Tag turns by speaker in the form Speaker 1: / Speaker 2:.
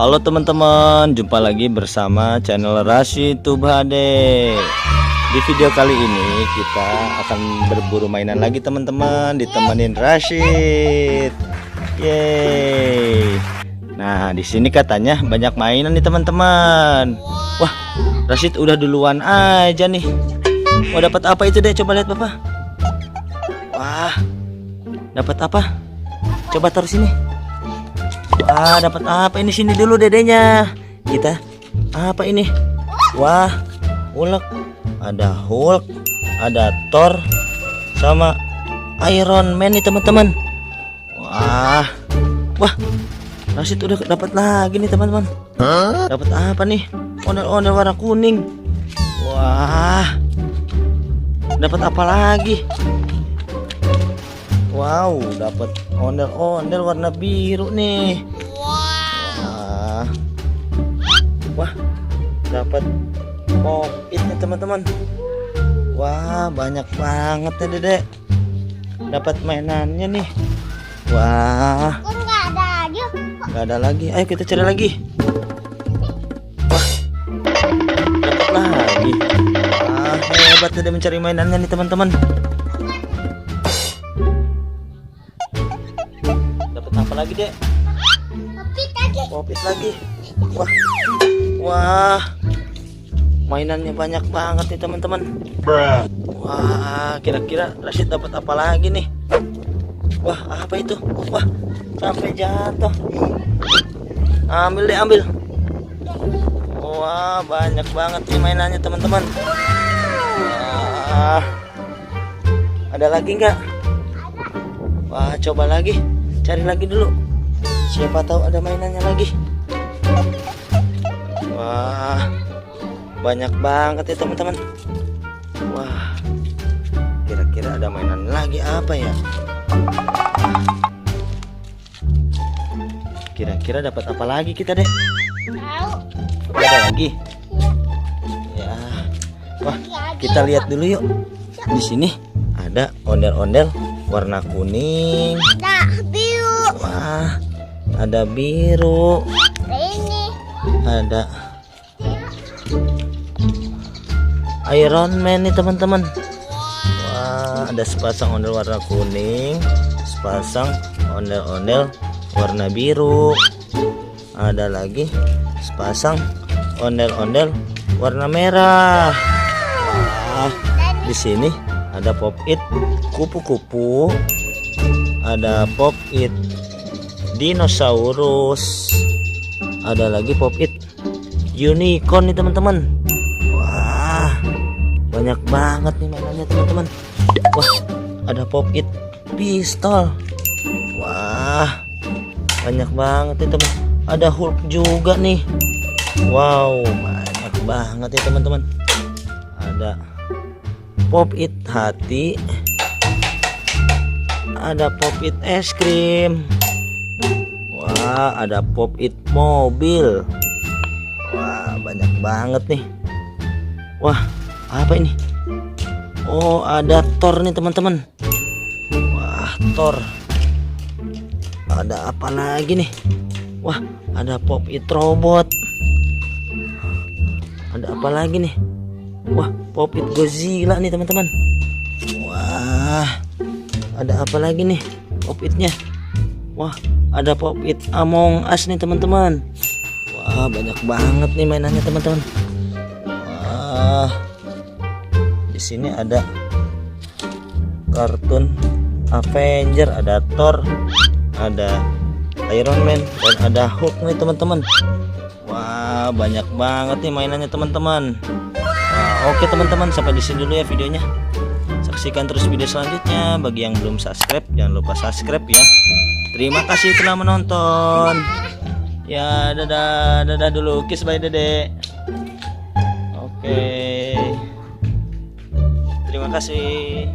Speaker 1: Halo teman-teman, jumpa lagi bersama channel Rashid Tubhade. Di video kali ini kita akan berburu mainan lagi teman-teman, ditemenin Rashid. Yeay. Nah, di sini katanya banyak mainan nih teman-teman. Wah, Rashid udah duluan aja nih. Wah, dapat apa itu deh? Coba lihat Bapak. Wah, dapat apa? Coba taruh sini. Wah, dapat apa ini? Sini dulu dedenya. Kita apa ini? Wah, Hulk. Ada Hulk, ada Thor, sama Iron Man nih teman-teman. Wah, Rashid udah dapat lagi nih teman-teman. Dapat apa nih? Ondel-ondel warna kuning. Wah, dapat apa lagi? Wow, dapat ondel-ondel warna biru nih. Wah, dapat Pop-It nih teman-teman. Wah, banyak banget ya Dedek. Dapat mainannya nih. Wah, nggak ada lagi. Ayo kita cari lagi. Wah, dapat lagi. Wah, hebat Dedek mencari mainannya nih teman-teman. Apa lagi dek? Pop-It lagi. Wah, mainannya banyak banget nih teman-teman. Wah, kira-kira Rashid dapat apa lagi nih? Wah, apa itu? Wah, sampai jatuh. Ambil deh, ambil. Wah, banyak banget nih mainannya teman-teman. Wah, ada lagi nggak? Wah, coba lagi. Cari lagi dulu. Siapa tahu ada mainannya lagi. Wah, banyak banget ya teman-teman. Wah, kira-kira ada mainan lagi apa ya? Kira-kira dapat apa lagi kita deh? Ada lagi? Ya. Wah, kita lihat dulu yuk. Di sini ada ondel-ondel warna kuning. Wah, ada biru. Ada Iron Man nih teman-teman. Wah, ada sepasang ondel warna kuning, sepasang ondel-ondel warna biru. Ada lagi sepasang ondel-ondel warna merah. Wah, di sini ada Pop-It kupu-kupu. Ada Pop-It dinosaurus. Ada lagi Pop-It unicorn nih teman-teman. Wah, banyak banget nih mainannya teman-teman. Wah, ada Pop-It pistol. Wah, banyak banget nih teman. Ada Hulk juga nih. Wow, banyak banget ya teman-teman. Ada Pop-It hati. Ada Pop-It es krim. Wah, ada Pop-It mobil. Wah, banyak banget nih. Wah, apa ini? Oh, ada Thor nih teman-teman. Wah, Thor. Ada apa lagi nih? Wah, ada Pop-It robot. Ada apa lagi nih? Wah, Pop-It Godzilla nih teman-teman. Wah, ada apa lagi nih Pop-Itnya? Wah, ada Pop-It Among Us nih teman-teman. Wah, banyak banget nih mainannya teman-teman. Wah, di sini ada kartun Avenger, ada Thor, ada Iron Man, dan ada Hulk nih teman-teman. Wah, banyak banget nih mainannya teman-teman. Wah, oke teman-teman, sampai di sini dulu ya videonya. Saksikan terus video selanjutnya. Bagi yang belum subscribe, jangan lupa subscribe ya. Terima kasih telah menonton. Ya, dadah dulu. Kiss bye Dede. Oke. Terima kasih.